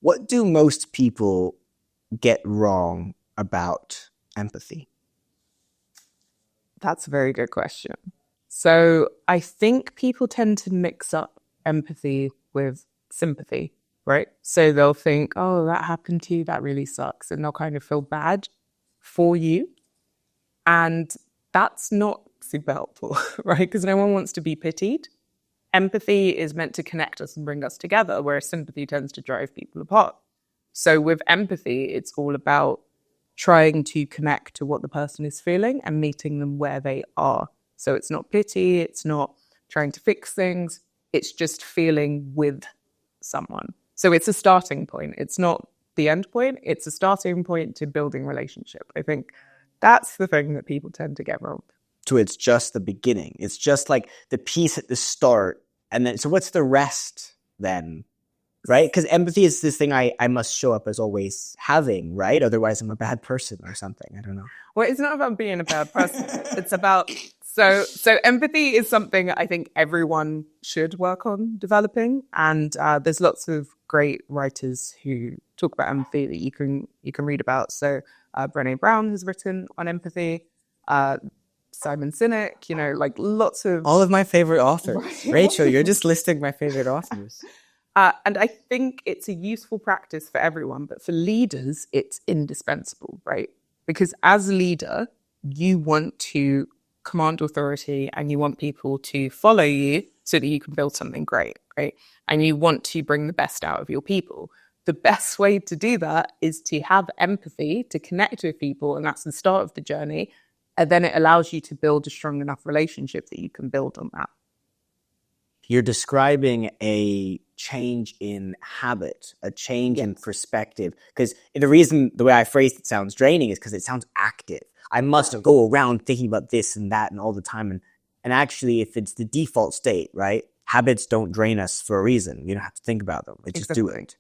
What do most people get wrong about empathy? That's a very good question. So I think people tend to mix up empathy with sympathy, right? So they'll think, oh, that happened to you. That really sucks. And they'll kind of feel bad for you. And that's not super helpful, right? Because no one wants to be pitied. Empathy is meant to connect us and bring us together, whereas sympathy tends to drive people apart. So with empathy, it's all about trying to connect to what the person is feeling and meeting them where they are. So it's not pity, it's not trying to fix things, it's just feeling with someone. So it's a starting point. It's not the end point, it's a starting point to building relationship. I think that's the thing that people tend to get wrong. So it's just the beginning. It's just like the piece at the start. And then, so what's the rest then? Right? Because empathy is this thing I must show up as always having, right? Otherwise, I'm a bad person or something. I don't know. Well, it's not about being a bad person. It's about so empathy is something I think everyone should work on developing, and there's lots of great writers who talk about empathy that you can read about. So Brené Brown has written on empathy. Simon Sinek, like lots of all of my favorite authors. Right? Rachel, you're just listing my favorite authors. And I think it's a useful practice for everyone, but for leaders, it's indispensable, right? Because as a leader, you want to command authority and you want people to follow you so that you can build something great, right? And you want to bring the best out of your people. The best way to do that is to have empathy, to connect with people, and that's the start of the journey. And then it allows you to build a strong enough relationship that you can build on that. You're describing a change in habit, a change in perspective. Because the way I phrased it sounds draining is because it sounds active. I must go around thinking about this and that and all the time. And actually, if it's the default state, right? Habits don't drain us for a reason. You don't have to think about them. It's just do it.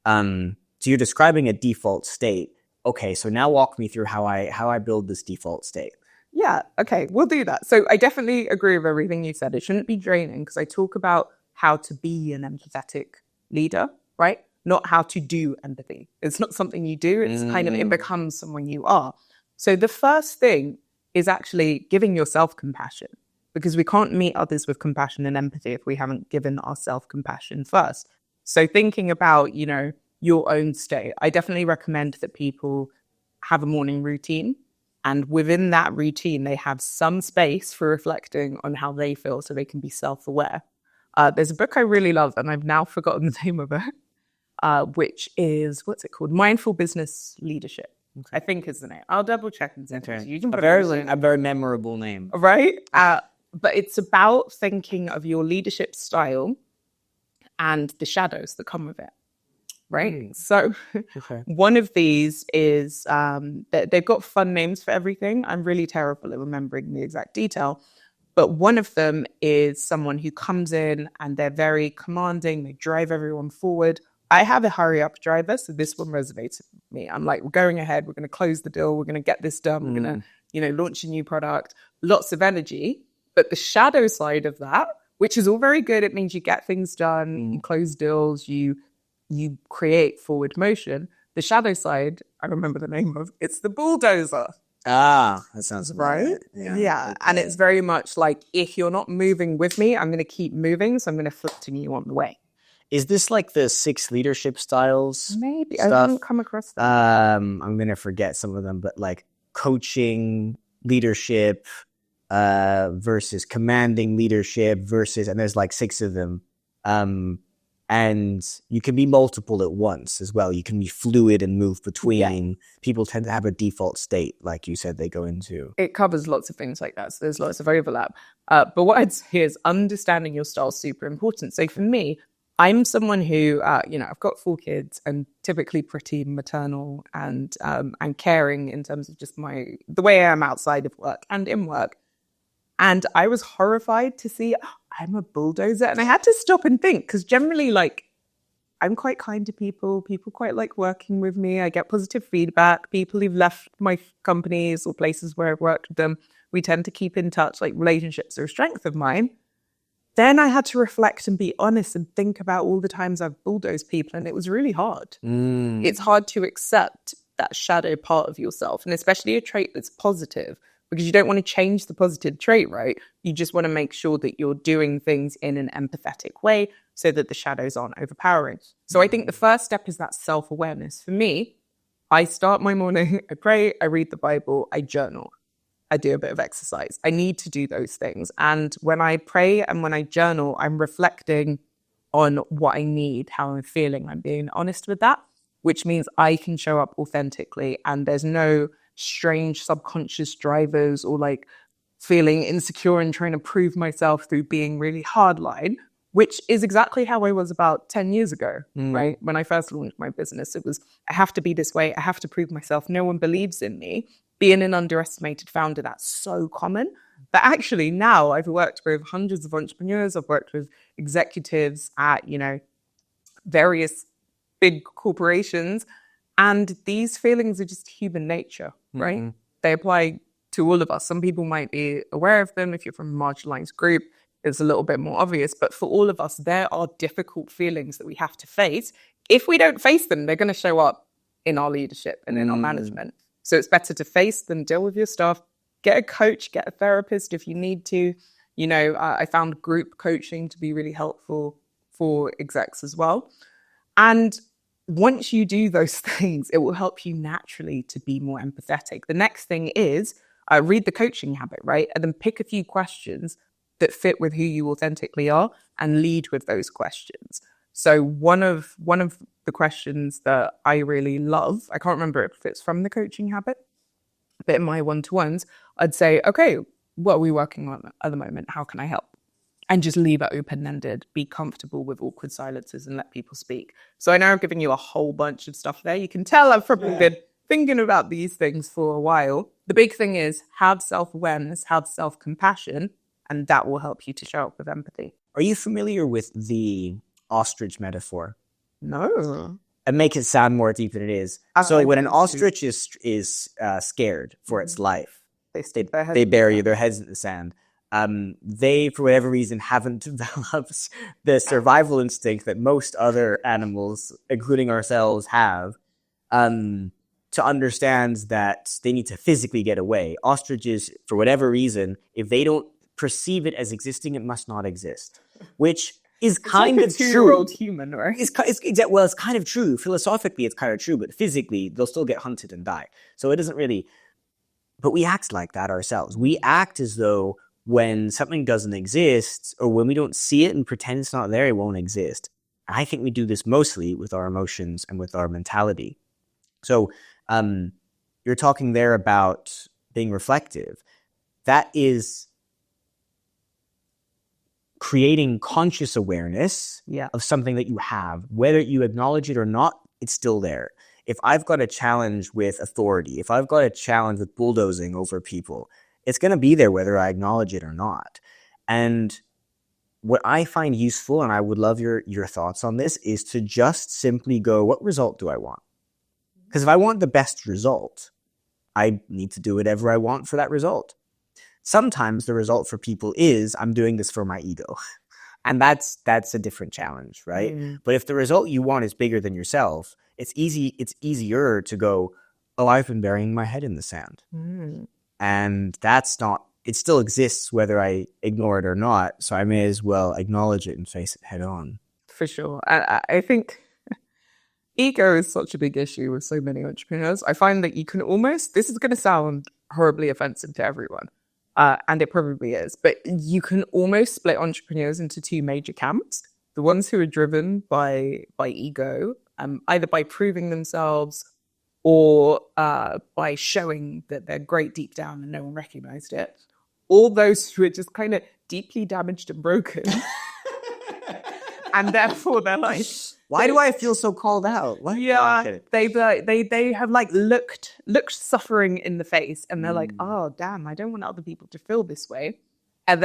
So you're describing a default state. Okay, so now walk me through how I build this default state. Yeah, okay, we'll do that. So I definitely agree with everything you said. It shouldn't be draining because I talk about how to be an empathetic leader, right? Not how to do empathy. It's not something you do. It's kind of, it becomes someone you are. So the first thing is actually giving yourself compassion, because we can't meet others with compassion and empathy if we haven't given ourselves compassion first. So thinking about, your own state, I definitely recommend that people have a morning routine. And within that routine, they have some space for reflecting on how they feel so they can be self-aware. There's a book I really love, and I've now forgotten the name of it, which is, what's it called? Mindful Business Leadership, I think is the name. I'll double check and send it to you. A very memorable name. Right? But it's about thinking of your leadership style and the shadows that come with it. Right. So one of these is they've got fun names for everything. I'm really terrible at remembering the exact detail. But one of them is someone who comes in and they're very commanding. They drive everyone forward. I have a hurry up driver, so this one resonates with me. I'm like, we're going ahead. We're going to close the deal. We're going to get this done. We're going to, launch a new product. Lots of energy. But the shadow side of that, which is all very good. It means you get things done. You close deals. You create forward motion. The shadow side, I remember the name of, it's the bulldozer. Ah, that sounds right. Yeah. And it's very much like, if you're not moving with me, I'm going to keep moving. So I'm going to flatten you on the way. Is this like the 6 leadership styles? Maybe. Stuff? I haven't come across that. I'm going to forget some of them, but like coaching leadership versus commanding leadership versus, and there's like 6 of them. And you can be multiple at once as well. You can be fluid and move between. Yeah. People tend to have a default state, like you said, they go into. It covers lots of things like that. So there's lots of overlap. But what I'd say is understanding your style is super important. So for me, I'm someone who, I've got 4 kids and typically pretty maternal and caring in terms of just the way I am outside of work and in work. And I was horrified to see I'm a bulldozer. And I had to stop and think, because generally, like, I'm quite kind to people. People quite like working with me. I get positive feedback. People who've left my companies or places where I've worked with them, we tend to keep in touch. Like, relationships are a strength of mine. then I had to reflect and be honest and think about all the times I've bulldozed people, and it was really hard. It's hard to accept that shadow part of yourself, and especially a trait that's positive, because you don't want to change the positive trait, right? You just want to make sure that you're doing things in an empathetic way so that the shadows aren't overpowering. So I think the first step is that self-awareness. For me, I start my morning, I pray, I read the Bible, I journal. I do a bit of exercise. I need to do those things. And when I pray and when I journal, I'm reflecting on what I need, how I'm feeling. I'm being honest with that, which means I can show up authentically. And there's no strange subconscious drivers or like feeling insecure and trying to prove myself through being really hardline, which is exactly how I was about 10 years ago, right? When I first launched my business, it was, I have to be this way. I have to prove myself. No one believes in me. Being an underestimated founder, that's so common. But actually now I've worked with hundreds of entrepreneurs. I've worked with executives at, various big corporations. And these feelings are just human nature, right? They apply to all of us. Some people might be aware of them. If you're from a marginalized group, it's a little bit more obvious. But for all of us, there are difficult feelings that we have to face. If we don't face them, they're going to show up in our leadership and in our management. So it's better to face them, deal with your stuff, get a coach, get a therapist if you need to. I found group coaching to be really helpful for execs as well. And once you do those things, it will help you naturally to be more empathetic. The next thing is read the coaching habit, right? And then pick a few questions that fit with who you authentically are and lead with those questions. So one of the questions that I really love, I can't remember if it's from the coaching habit, but in my one-to-ones, I'd say, okay, what are we working on at the moment? How can I help? And just leave it open-ended, be comfortable with awkward silences and let people speak. So I know I've given you a whole bunch of stuff there. You can tell I've probably been thinking about these things for a while. The big thing is have self-awareness, have self-compassion, and that will help you to show up with empathy. Are you familiar with the ostrich metaphor? No. And make it sound more deep than it is. So when an ostrich is scared for its life, they bury their heads in the sand. They, for whatever reason, haven't developed the survival instinct that most other animals, including ourselves, have, to understand that they need to physically get away. Ostriches, for whatever reason, if they don't perceive it as existing, it must not exist, which is kind of true. 2-year-old human, right? It's kind of true. Philosophically, it's kind of true, but physically, they'll still get hunted and die. So it doesn't really... But we act like that ourselves. We act as though when something doesn't exist, or when we don't see it and pretend it's not there, it won't exist. And I think we do this mostly with our emotions and with our mentality. So you're talking there about being reflective. That is creating conscious awareness of something that you have. Whether you acknowledge it or not, it's still there. If I've got a challenge with authority, if I've got a challenge with bulldozing over people, it's going to be there whether I acknowledge it or not. And what I find useful, and I would love your thoughts on this, is to just simply go, what result do I want? Because if I want the best result, I need to do whatever I want for that result. Sometimes the result for people is I'm doing this for my ego. And that's a different challenge, right? But if the result you want is bigger than yourself, it's easier to go, oh, I've been burying my head in the sand. And that's not, it still exists whether I ignore it or not. So I may as well acknowledge it and face it head on. For sure. I think ego is such a big issue with so many entrepreneurs. I find that you can almost, this is going to sound horribly offensive to everyone. And it probably is, but you can almost split entrepreneurs into two major camps. The ones who are driven by ego, either by proving themselves or by showing that they're great deep down and no one recognized it. All those who are just kind of deeply damaged and broken. And therefore they're like, why do I feel so called out? What? Yeah, they have like looked suffering in the face, and they're like, oh damn, I don't want other people to feel this way. And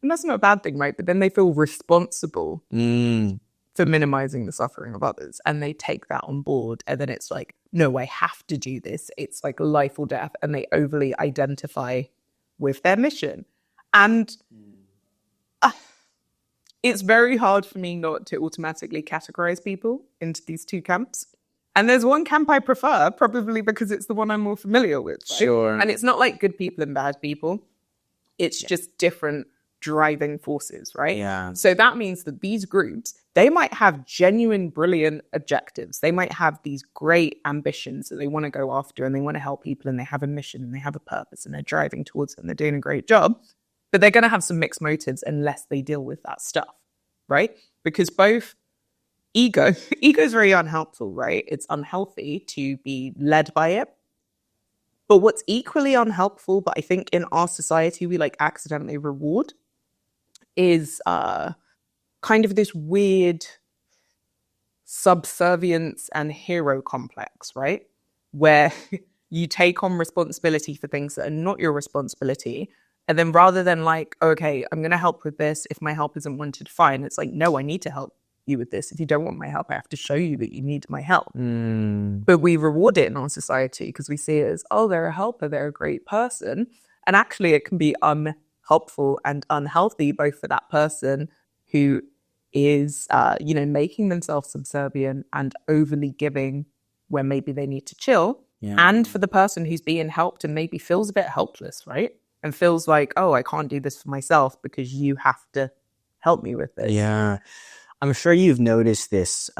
that's not a bad thing, right? But then they feel responsible for minimizing the suffering of others, and they take that on board. And then it's like, no, I have to do this. It's like life or death, and they overly identify with their mission. And it's very hard for me not to automatically categorize people into these two camps. And there's one camp I prefer, probably because it's the one I'm more familiar with. Right? Sure. And it's not like good people and bad people. It's just different driving forces, right? Yeah. So that means that these groups, they might have genuine, brilliant objectives. They might have these great ambitions that they want to go after and they want to help people and they have a mission and they have a purpose and they're driving towards it and they're doing a great job. But they're going to have some mixed motives unless they deal with that stuff, right? Because both ego is very unhelpful, right? It's unhealthy to be led by it. But what's equally unhelpful, but I think in our society we like accidentally reward, is kind of this weird subservience and hero complex, right? Where you take on responsibility for things that are not your responsibility. And then rather than like, okay, I'm going to help with this. If my help isn't wanted, fine. It's like, no, I need to help you with this. If you don't want my help, I have to show you that you need my help. But we reward it in our society because we see it as, oh, they're a helper, they're a great person. And actually it can be unhelpful and unhealthy, both for that person who is, making themselves subservient and overly giving when maybe they need to chill. Yeah. And for the person who's being helped and maybe feels a bit helpless, right? And feels like, oh, I can't do this for myself because you have to help me with this. Yeah. I'm sure you've noticed this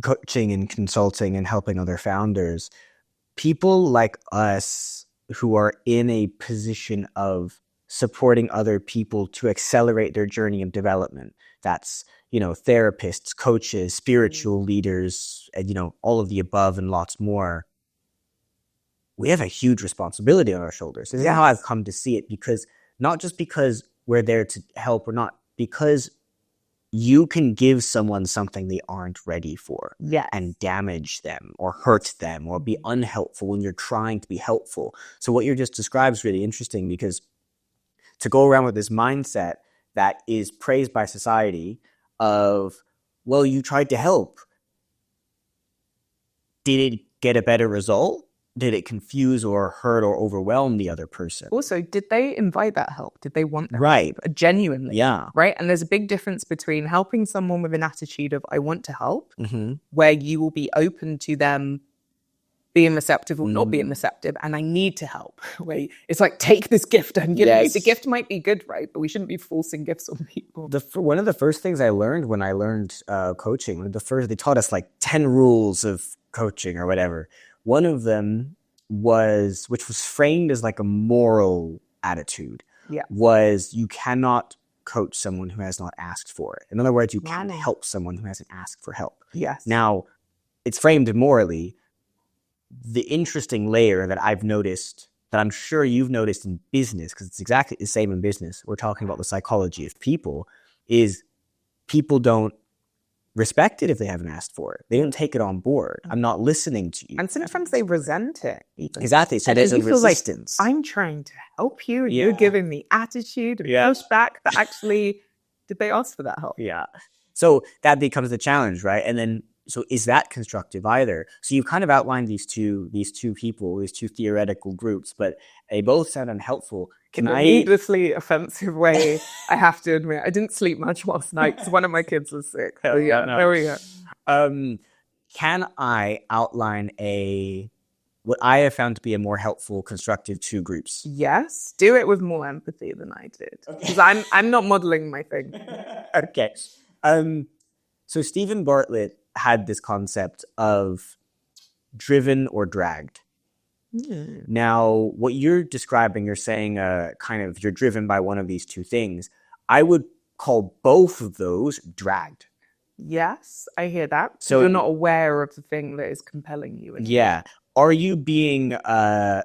coaching and consulting and helping other founders. People like us who are in a position of supporting other people to accelerate their journey of development. That's, therapists, coaches, spiritual leaders, and, all of the above and lots more. We have a huge responsibility on our shoulders. This is how I've come to see it, because not just because we're there to help or not, because you can give someone something they aren't ready for and damage them or hurt them or be unhelpful when you're trying to be helpful. So what you just described is really interesting, because to go around with this mindset that is praised by society of, well, you tried to help. Did it get a better result? Did it confuse or hurt or overwhelm the other person? Also, did they invite that help? Did they want that Right. help? Genuinely? Yeah. Right? And there's a big difference between helping someone with an attitude of, I want to help, Mm-hmm. where you will be open to them being receptive or not being receptive, and I need to help. Where it's like, take this gift and give me. The gift might be good, right? But we shouldn't be forcing gifts on people. One of the first things I learned when I learned coaching, they taught us like 10 rules of coaching or whatever. One of them which was framed as like a moral attitude, was you cannot coach someone who has not asked for it. In other words, you can't help someone who hasn't asked for help. Yes. Now, it's framed morally. The interesting layer that I've noticed, that I'm sure you've noticed in business, because it's exactly the same in business, we're talking about the psychology of people, is people don't respect it if they haven't asked for it. They don't take it on board. I'm not listening to you. And sometimes they resent it. Even. Exactly. So there's a resistance. Like, I'm trying to help you, and you're giving me attitude and pushback, but actually, did they ask for that help? Yeah. So that becomes the challenge, right? And then, so is that constructive either? So you've kind of outlined these two people, these two theoretical groups, but they both sound unhelpful. In a needlessly offensive way, I have to admit, I didn't sleep much last night because one of my kids was sick. There we go. Can I outline what I have found to be a more helpful, constructive two groups? Yes. Do it with more empathy than I did. Because I'm not modeling my thing. Okay. So Stephen Bartlett had this concept of driven or dragged. Now, what you're describing, you're saying kind of you're driven by one of these two things. I would call both of those dragged. Yes, I hear that. So you're not aware of the thing that is compelling you. Yeah. Are you being,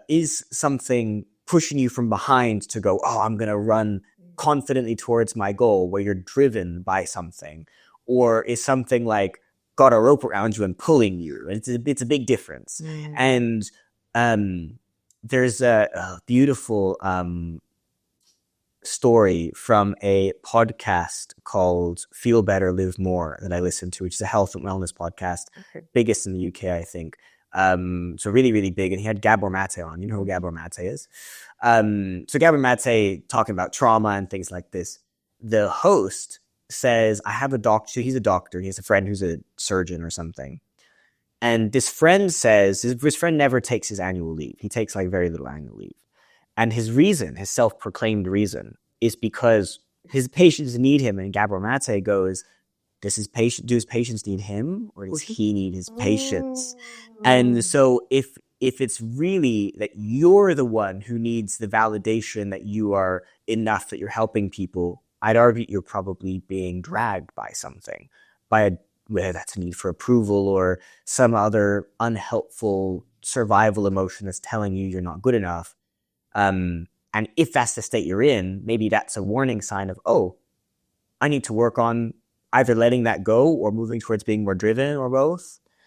is something pushing you from behind to go, oh, I'm going to run confidently towards my goal, where you're driven by something? Or is something like got a rope around you and pulling you? It's a big difference. And there's a beautiful story from a podcast called Feel Better, Live More that I listen to, which is a health and wellness podcast, biggest in the UK, I think. So really, really big. And he had Gabor Mate on. You know who Gabor Mate is? So Gabor Mate talking about trauma and things like this. the host says, I have a doctor. He's a doctor. He has a friend who's a surgeon or something. And this friend says, his friend never takes his annual leave. He takes like very little annual leave. And his reason, his self-proclaimed reason, is because his patients need him. And Gabor Mate goes, do his patients need him, or does he need his patients? And so if it's really that you're the one who needs the validation that you are enough, that you're helping people, I'd argue you're probably being dragged by something, whether that's a need for approval or some other unhelpful survival emotion that's telling you you're not good enough. And if that's the state you're in, maybe that's a warning sign of, oh, I need to work on either letting that go or moving towards being more driven, or both.